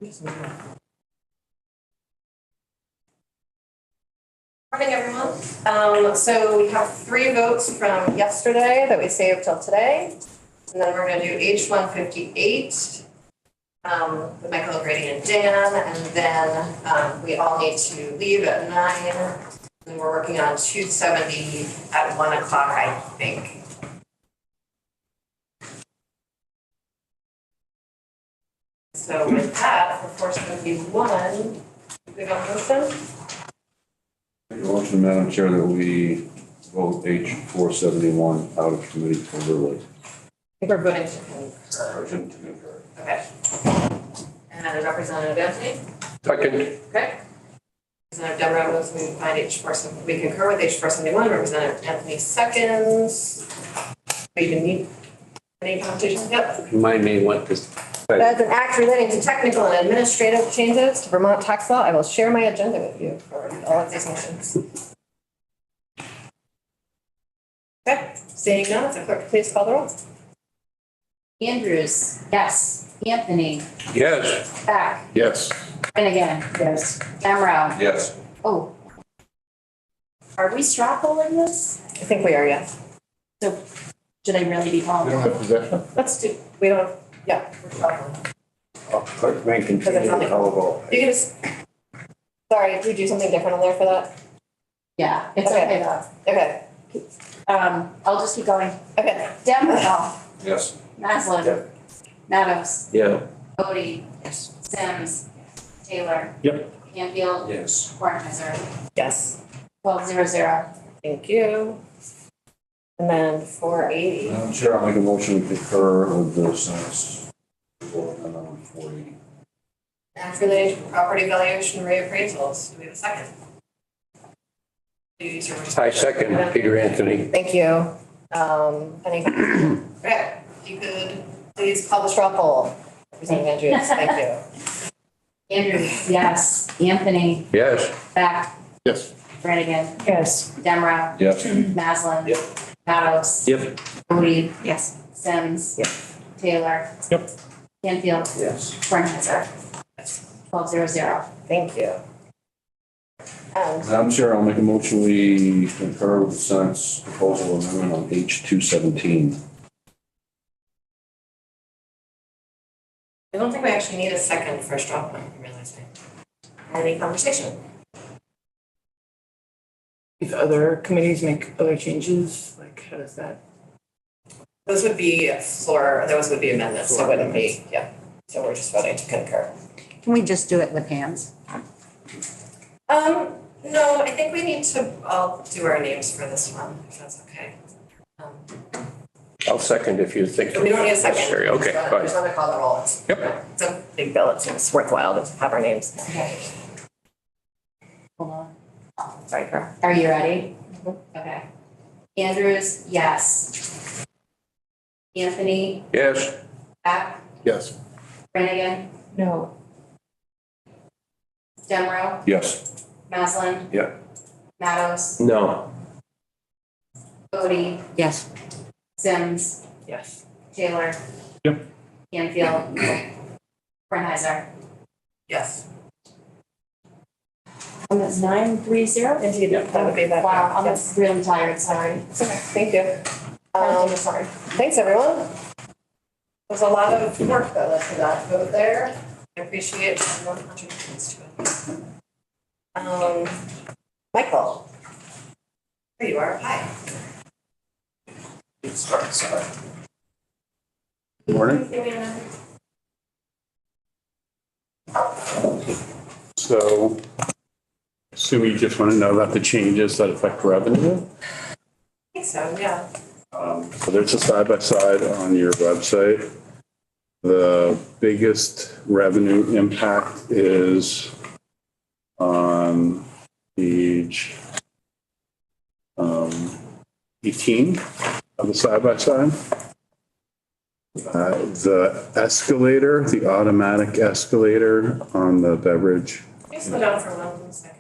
Morning, everyone. So we have 3 votes from yesterday that we saved till today. And then we're going to do H-158 with Michael O'Grady and Dan. And then we all need to leave at 9. And we're working on 270 at 1 o'clock, I think. So with that, for 471, we got a motion? Motion, Madam Chair, that we vote H 471 out of committee overlay. I think we're voting to concur. Okay. And Representative Anthony? Second. Okay. Representative Deborah moves we find H4, we concur with H471. Representative Anthony seconds. Do you need any conversation? Yep. Remind me what this. That's an act relating to technical and administrative changes to Vermont tax law. I will share my agenda with you for all of these motions. Okay, seeing none, if the clerk please call the roll. Andrews, yes. Anthony, Yes. Beck, Yes. Finnegan, yes. Demrow. Yes. Oh. Are we straw polling this? I think we are, yes. So should I really be calling? have possession? Let's do, we don't, yeah, we're talking. Clerk may continue Because it's on the- to call the roll. You can just, sorry, did we do something different on there for that? Yeah, it's Okay. okay though. Okay, I'll just keep going. okay. Demrow, Yes. Maslin. Yep. Maddox, Yeah. Bodie, Sims, Taylor. Yep. Canfield, Yes. Kornheiser, Yes, 12-0-0. thank you. And then 480. Madam Chair, I'll make a motion to concur with the Senate's amendment 480. Act relating to property valuation reappraisals. Do we have a second? I second Peter Anthony. Thank you. Any, okay, if you could please call the straw poll. Representative Andrews, thank you. Andrews, yes. Anthony, Yes. Beck, Yes. Finnegan, Yes. Demrow, Yes. Maslin. Yep. Maddox. Yep. Bodie, Yes. Sims. Yep. Taylor. Yep. Canfield, Yes. Kornheiser. 12-0-0. Thank you. And Madam Chair, I'll make a motion we concur with the Senate's proposal amendment on H 217. I don't think we actually need a second for a straw poll, I'm realizing. Any conversation? If other committees make other changes, like how does that? Those would be those would be amendments, so it wouldn't be, yeah. So we're just voting to concur. Can we just do it with hands? No, I think we need to all do our names for this one, if that's okay. I'll second if you think. So we don't need a second. Necessary. Okay, We fine. just want to call the roll. It's- Yep. It's a big bill, it's worthwhile to have our names. Okay. Hold on. Sorry, Carl. Are you ready? Okay. Andrews, yes. Anthony, Yes. Beck, Yes. Finnegan, No. Demrow, Yes. Maslin. Yeah. Maddox, No. Bodie, Yes. Sims, Yes. Taylor. Yep. Canfield, Kornheiser. Yes. And that's 9-3-0? Indeed, that would be that. Wow, I'm Yes. really tired, sorry. It's okay, thank you. Sorry. Thanks, everyone. There's a lot of work that led to that vote there. I appreciate everyone's contributions to it. Michael. There you are, hi. Sorry. Good morning. So, assume you just want to know about the changes that affect revenue. I think so, yeah. So there's a side-by-side on your website. The biggest revenue impact is on page 18 of the side-by-side. The escalator, the automatic escalator on the beverage. Can you slow down for 1 second?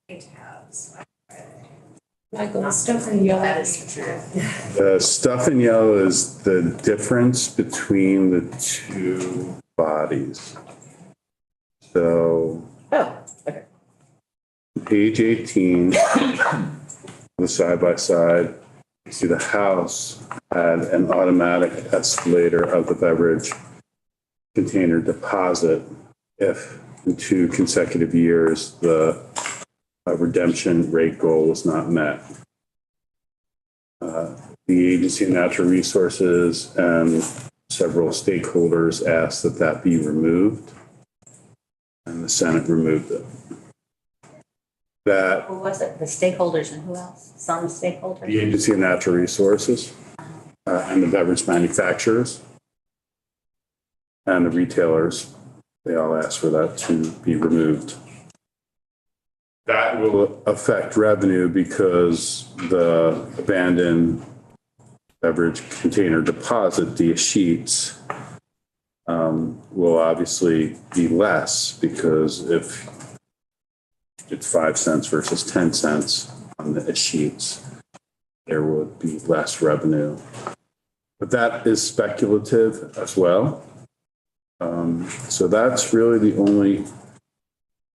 Two tabs. Michael, the stuff in yellow. That is true. The stuff in yellow is the difference between the two bodies. So Oh, okay. page 18, the side by side, you see the house had an automatic escalator of the beverage container deposit if in 2 consecutive years the redemption rate goal was not met. The Agency of Natural Resources and several stakeholders asked that that be removed, and the Senate removed it. That Who was it? The stakeholders and who else? Some stakeholders? the Agency of Natural Resources and the beverage manufacturers and the retailers, they all asked for that to be removed. That will affect revenue because the abandoned beverage container deposit, the sheets, will obviously be less because if it's 5 cents versus 10 cents on the sheets, there would be less revenue. But that is speculative as well. So that's really the only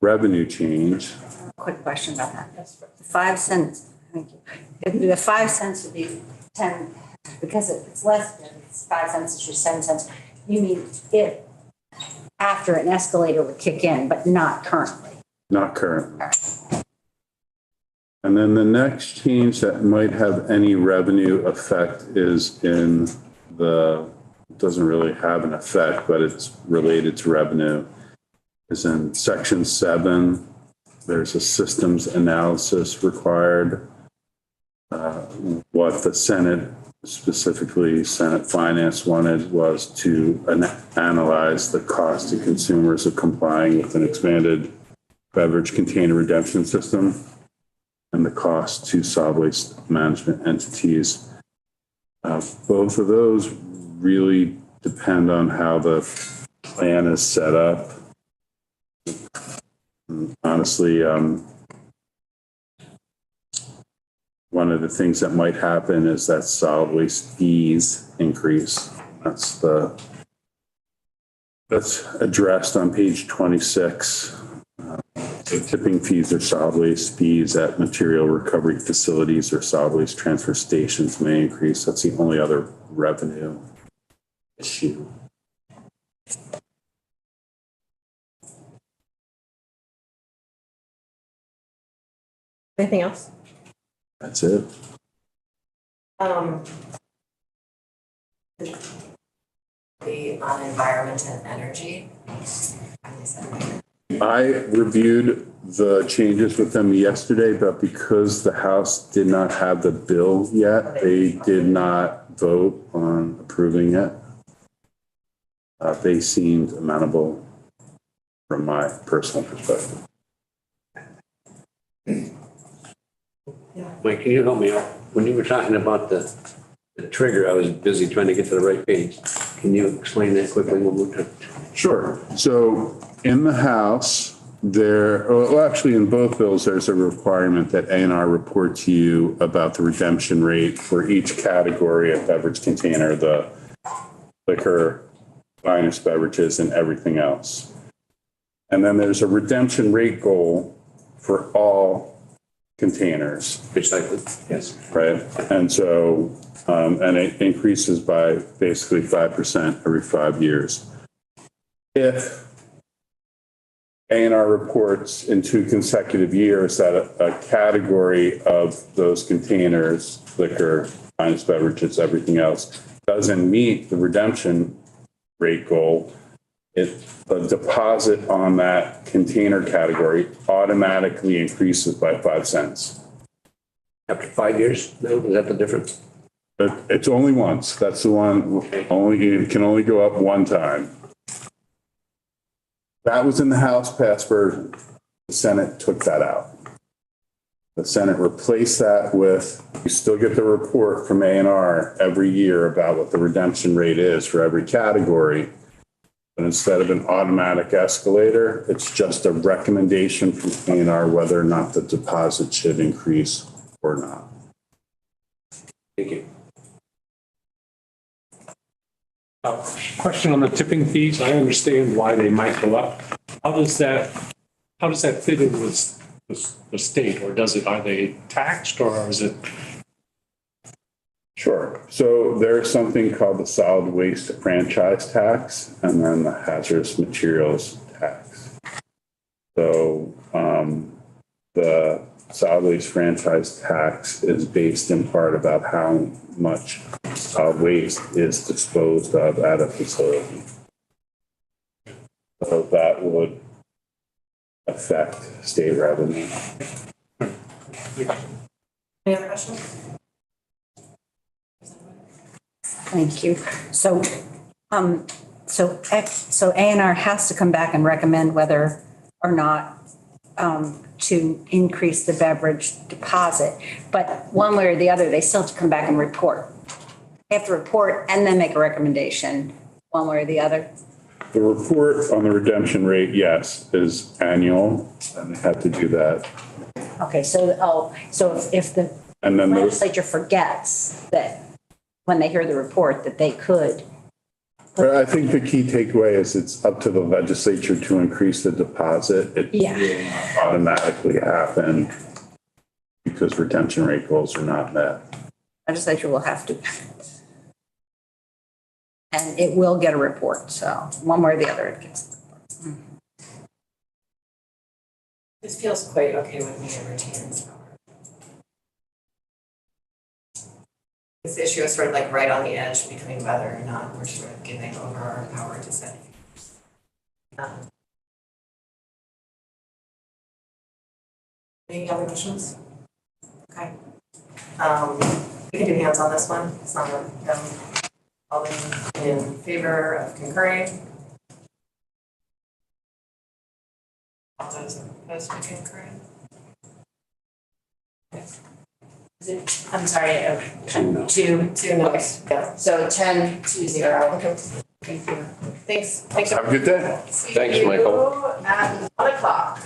revenue change. Quick question about that. 5 cents, thank you. The 5 cents would be 10, because it's less than, it's 5 cents, it's just 7 cents. You mean if, after an escalator would kick in, but not currently? Not currently. And then the next change that might have any revenue effect is in the, doesn't really have an effect, but it's related to revenue, is in section 7. There's a systems analysis required. What the Senate, specifically Senate Finance, wanted was to analyze the cost to consumers of complying with an expanded beverage container redemption system and the cost to solid waste management entities. Both of those really depend on how the plan is set up. Honestly, one of the things that might happen is that solid waste fees increase. That's addressed on page 26. So tipping fees or solid waste fees at material recovery facilities or solid waste transfer stations may increase. That's the only other revenue issue. Anything else? That's it. The on environment and energy. I reviewed the changes with them yesterday, but because the House did not have the bill yet, they did not vote on approving it. They seemed amenable from my personal perspective. Mike, can you help me out? When you were talking about the trigger, I was busy trying to get to the right page. Can you explain that quickly one more time? Sure. So in the House, actually in both bills, there's a requirement that A&R report to you about the redemption rate for each category of beverage container, the liquor, finest beverages, and everything else. And then there's a redemption rate goal for all containers. Recycling, yes. Right. And so, and it increases by basically 5% every 5 years. If A&R reports in 2 consecutive years that a category of those containers, liquor, finest beverages, everything else, doesn't meet the redemption rate goal, the deposit on that container category automatically increases by 5 cents. After 5 years, no, is that the difference? But it's only once. That's the one, it can only go up one time. That was in the House passed version. The Senate took that out. The Senate replaced that with, you still get the report from A&R every year about what the redemption rate is for every category. But instead of an automatic escalator, it's just a recommendation from A&R whether or not the deposit should increase or not. Thank you. Question on the tipping fees. I understand why they might go up. How does that fit in with the state, or are they taxed, or is it? Sure. So there's something called the solid waste franchise tax and then the hazardous materials tax. So the solid waste franchise tax is based in part about how much solid waste is disposed of at a facility. So that would affect state revenue. Any other questions? Thank you. So, so A&R has to come back and recommend whether or not to increase the beverage deposit. But one way or the other, they still have to come back and report. They have to report and then make a recommendation, one way or the other. The report on the redemption rate, yes, is annual, and they have to do that. Okay, so if the And then the legislature forgets that when they hear the report that they could. But I think the key takeaway is it's up to the legislature to increase the deposit. It Yeah. will not automatically happen because retention rate goals are not met. Legislature will have to. And it will get a report, so one way or the other it gets. This feels quite okay with me in retaining power. This issue is sort of like right on the edge between whether or not we're sort of giving over our power to set. Any other questions? Okay. We can do hands on this one. It's not a, all in favor of concurring. All those opposed to concurring? I'm sorry, Two noes. Yeah, so 10-0. Okay. Thank you. Thanks. Have a good day. See Thanks, you Michael. At 1 o'clock.